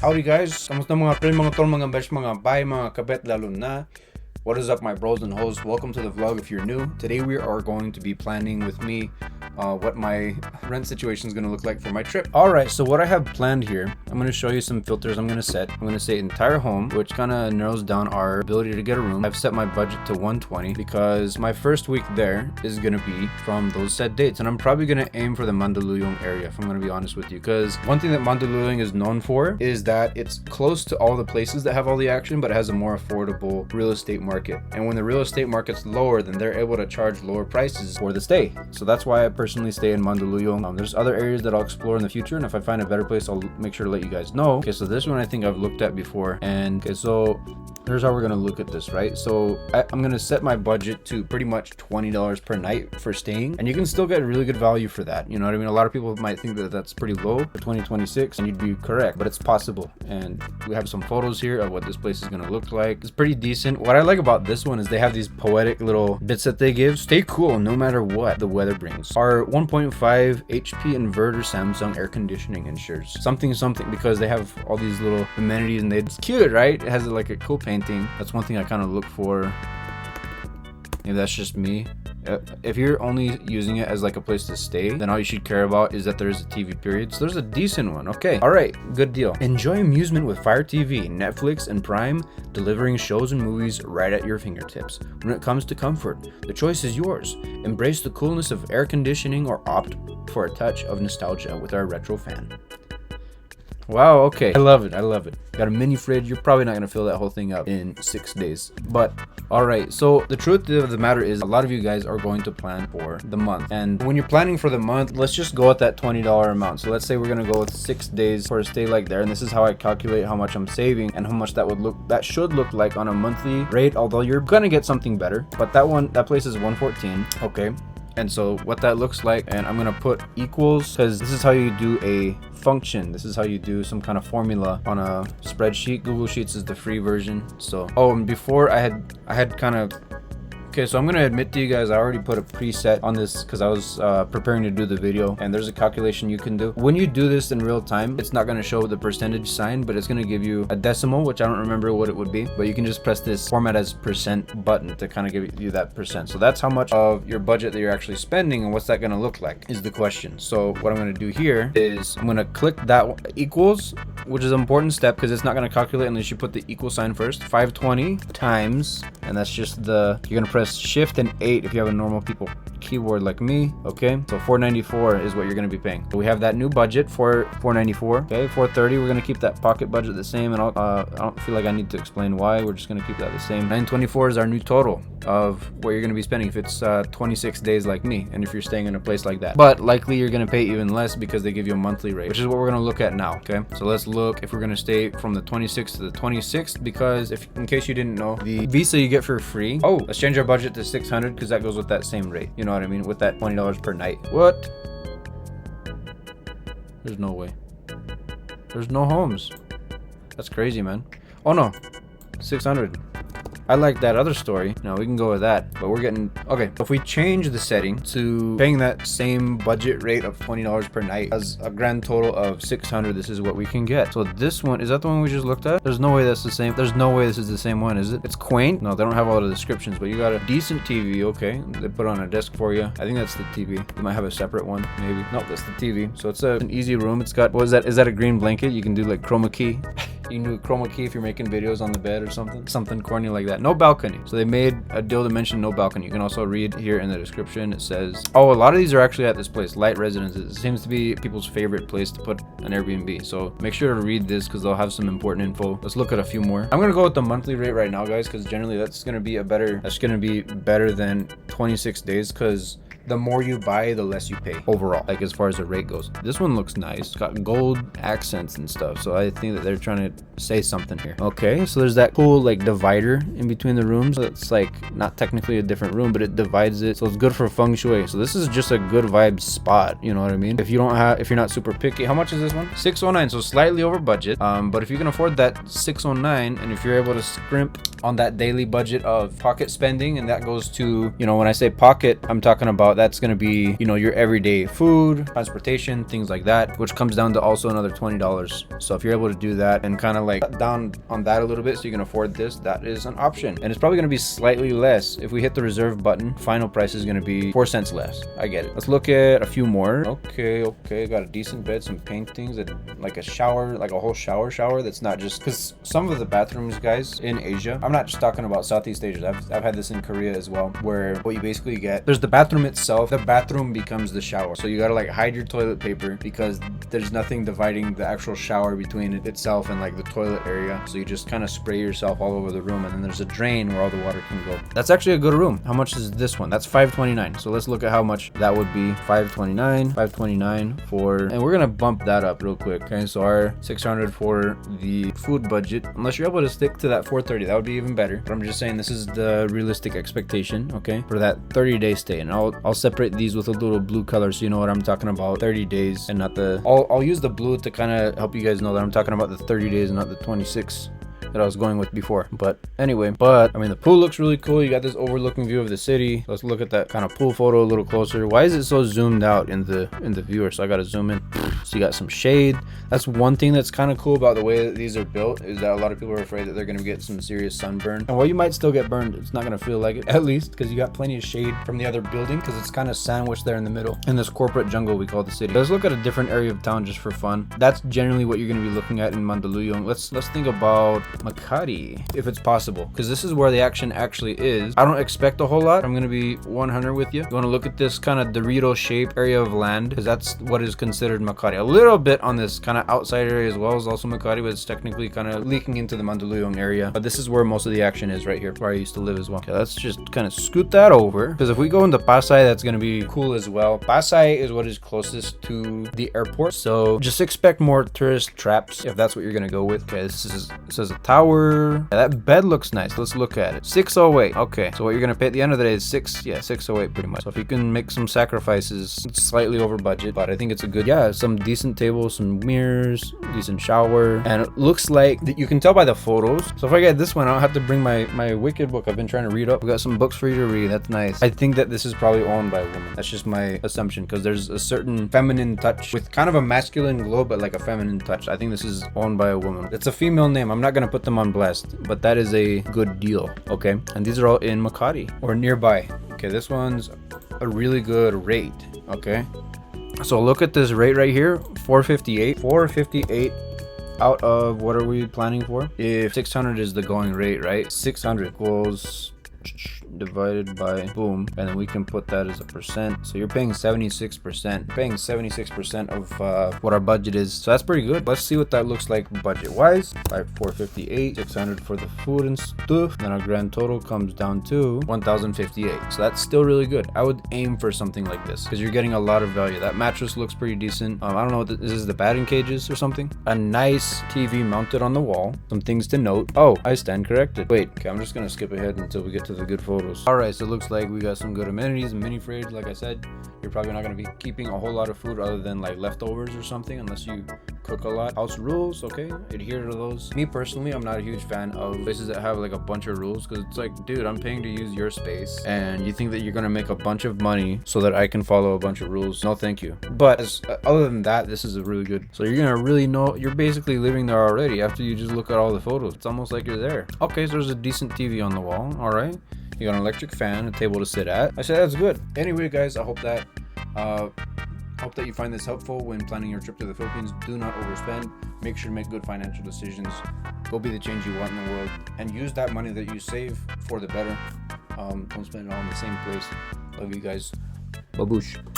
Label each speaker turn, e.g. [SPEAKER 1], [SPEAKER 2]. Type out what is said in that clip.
[SPEAKER 1] Howdy guys, kamusta mga pre, mga tol, mga besh, mga bay, mga kabet, lalo na. What is up my bros and hoes? Welcome to the vlog if you're new. Today we are going to be planning with me what my rent situation is going to look like for my trip. Alright, so what I have planned here, I'm going to show you some filters I'm going to set. I'm going to say entire home, which kind of narrows down our ability to get a room. I've set my budget to 120 because my first week there is going to be from those set dates. And I'm probably going to aim for the Mandaluyong area, if I'm going to be honest with you. Because one thing that Mandaluyong is known for is that it's close to all the places that have all the action, but it has a more affordable real estate market. And when the real estate market's lower, then they're able to charge lower prices for the stay. So that's why I personally stay in Mandaluyong. There's other areas that I'll explore in the future, and if I find a better place, I'll make sure to let you guys know. Okay, so this one I think I've looked at before, and okay, so here's how we're gonna look at this, right? So I'm gonna set my budget to pretty much $20 per night for staying, and you can still get really good value for that. You know what I mean? A lot of people might think that that's pretty low for 2026, and you'd be correct, but it's possible. And we have some photos here of what this place is gonna look like. It's pretty decent. What I like about this one is they have these poetic little bits that they give. Stay cool no matter what the weather brings. Our 1.5 HP inverter Samsung air conditioning ensures something because they have all these little amenities, and it's cute, right? It has like a cool painting. That's one thing I kind of look for. Maybe that's just me. If you're only using it as like a place to stay, then all you should care about is that there's a TV period. So there's a decent one. Okay. All right. Good deal. Enjoy amusement with Fire TV, Netflix, and Prime, delivering shows and movies right at your fingertips. When it comes to comfort, the choice is yours. Embrace the coolness of air conditioning or opt for a touch of nostalgia with our retro fan. Wow, okay. I love it. I love it. Got a mini fridge. You're probably not going to fill that whole thing up in 6 days. But, alright. So, the truth of the matter is, a lot of you guys are going to plan for the month. And when you're planning for the month, let's just go with that $20 amount. So, let's say we're going to go with 6 days for a stay like there. And this is how I calculate how much I'm saving and how much that should look like on a monthly rate. Although, you're going to get something better. But that place is 114. Okay. And so what that looks like, and I'm gonna put equals, because this is how you do a function. This is how you do some kind of formula on a spreadsheet. Google Sheets is the free version. So and before I had kind of, okay, so I'm gonna admit to you guys, I already put a preset on this because I was preparing to do the video, and there's a calculation you can do. When you do this in real time, it's not gonna show the percentage sign, but it's gonna give you a decimal, which I don't remember what it would be, but you can just press this format as percent button to kind of give you that percent. So that's how much of your budget that you're actually spending, and what's that gonna look like is the question. So what I'm gonna do here is I'm gonna click that equals, which is an important step because it's not gonna calculate unless you put the equal sign first. 520 times, and that's just you're gonna press Shift and 8 if you have a normal keyboard like me. Okay, so 494 is what you're going to be paying. So we have that new budget for 494. Okay, 430, we're going to keep that pocket budget the same, and I don't feel like I need to explain why. We're just going to keep that the same. 924 is our new total of what you're going to be spending if it's 26 days like me, and if you're staying in a place like that. But likely you're going to pay even less because they give you a monthly rate, which is what we're going to look at now. Okay, so let's look if we're going to stay from the 26th to the 26th, because in case you didn't know, the visa you get for free. Oh, let's change our budget to 600 because that goes with that same rate. You know what I mean? With that $20 per night. What? There's no way. There's no homes. That's crazy, man. Oh no, 600. I like that other story. No, we can go with that, but we're getting, okay. If we change the setting to paying that same budget rate of $20 per night as a grand total of 600, this is what we can get. So this one, is that the one we just looked at? There's no way that's the same. There's no way this is the same one, is it? It's quaint. No, they don't have all the descriptions, but you got a decent TV. Okay, they put it on a desk for you. I think that's the TV. They might have a separate one, maybe. Nope, that's the TV. So it's an easy room. It's got, what is that? Is that a green blanket? You can do like chroma key. You can do a chroma key if you're making videos on the bed or something corny like that. No balcony. So they made a deal to mention no balcony. You can also read here in the description. It says, oh, a lot of these are actually at this place, Light Residences. It seems to be people's favorite place to put an Airbnb. So make sure to read this because they'll have some important info. Let's look at a few more. I'm gonna go with the monthly rate right now, guys, because generally that's gonna be better than 26 days, because the more you buy, the less you pay overall, like as far as the rate goes. This one looks nice. It's got gold accents and stuff, so I think that they're trying to say something here. Okay, so there's that cool like divider in between the rooms. It's like not technically a different room, but it divides it, so it's good for feng shui. So this is just a good vibe spot, you know what I mean? If you're not super picky. How much is this one? 609, so slightly over budget. But if you can afford that 609, and if you're able to scrimp on that daily budget of pocket spending, and that goes to, you know, when I say pocket, I'm talking about about, that's going to be, you know, your everyday food, transportation, things like that, which comes down to also another $20. So if you're able to do that and kind of like cut down on that a little bit so you can afford this, that is an option. And it's probably going to be slightly less. If we hit the reserve button, final price is going to be 4 cents less. I get it. Let's look at a few more. Okay, got a decent bed, some paintings, like a shower, like a whole shower that's not just, because some of the bathrooms, guys, in Asia, I'm not just talking about Southeast Asia, I've had this in Korea as well, where what you basically get, there's the bathroom itself, the bathroom becomes the shower. So you gotta like hide your toilet paper because there's nothing dividing the actual shower between it itself and like the toilet area. So you just kind of spray yourself all over the room, and then there's a drain where all the water can go. That's actually a good room. How much is this one? That's $529. So let's look at how much that would be. $529 for, and we're gonna bump that up real quick. Okay, so our 600 for the food budget, unless you're able to stick to that 430, that would be even better. But I'm just saying this is the realistic expectation, okay, for that 30-day stay. And I'll separate these with a little blue color so you know what I'm talking about. 30 days and not the, I'll use the blue to kind of help you guys know that I'm talking about the 30 days and not the 26 that I was going with before. But anyway, I mean, the pool looks really cool. You got this overlooking view of the city. Let's look at that kind of pool photo a little closer. Why is it so zoomed out in the viewer? So I got to zoom in. So you got some shade. That's one thing that's kind of cool about the way that these are built, is that a lot of people are afraid that they're going to get some serious sunburn. And while you might still get burned, it's not going to feel like it, at least, because you got plenty of shade from the other building, because it's kind of sandwiched there in the middle in this corporate jungle we call the city. Let's look at a different area of town just for fun. That's generally what you're going to be looking at in Mandaluyong. Let's think about Makati, if it's possible, because this is where the action actually is. I don't expect a whole lot. I'm going to be 100 with you. You want to look at this kind of Dorito shaped area of land, because that's what is considered Makati. A little bit on this kind of outside area as well is also Makati, but it's technically kind of leaking into the Mandaluyong area. But this is where most of the action is, right here, where I used to live as well. Okay, let's just kind of scoot that over, because if we go into Pasay, that's going to be cool as well. Pasay is what is closest to the airport, so just expect more tourist traps if that's what you're going to go with. Okay, this says a tower. Yeah, that bed looks nice. Let's look at it. 608. Okay, so what you're gonna pay at the end of the day is 608 pretty much. So if you can make some sacrifices, it's slightly over budget, but I think it's a good, yeah, some decent tables, some mirrors, decent shower, and it looks like that you can tell by the photos. So if I get this one, I don't have to bring my Wicked book I've been trying to read up. We got some books for you to read. That's nice. I think that this is probably owned by a woman. That's just my assumption, because there's a certain feminine touch with kind of a masculine glow, but like a feminine touch. I think this is owned by a woman. It's a female name. I'm not gonna put them on blast, but that is a good deal. Okay, and these are all in Makati or nearby. Okay, this one's a really good rate. Okay, so look at this rate right here, 458 out of, what are we planning for? If 600 is the going rate, right? 600 equals divided by boom, and then we can put that as a percent. So you're paying 76%, paying 76% of what our budget is. So that's pretty good. Let's see what that looks like budget wise. 458, 600 for the food and stuff, then our grand total comes down to 1058. So that's still really good. I would aim for something like this, because you're getting a lot of value. That mattress looks pretty decent. I don't know what this is, the batting cages or something. A nice TV mounted on the wall. Some things to note. Oh, I stand corrected. Wait, okay, I'm just gonna skip ahead until we get to the good photos. All right, so it looks like we got some good amenities, a mini fridge. Like I said, you're probably not going to be keeping a whole lot of food other than like leftovers or something, unless you cook a lot. House rules, okay, adhere to those. Me personally, I'm not a huge fan of places that have like a bunch of rules, because it's like, dude, I'm paying to use your space, and you think that you're going to make a bunch of money so that I can follow a bunch of rules. No, thank you. But other than that, this is a really good. So you're going to really know, you're basically living there already after you just look at all the photos. It's almost like you're there. Okay, so there's a decent TV on the wall. All right. You got an electric fan, a table to sit at. I said that's good. Anyway, guys, I hope that you find this helpful when planning your trip to the Philippines. Do not overspend. Make sure to make good financial decisions. Go be the change you want in the world, and use that money that you save for the better. Don't spend it all in the same place. Love you guys. Baboosh.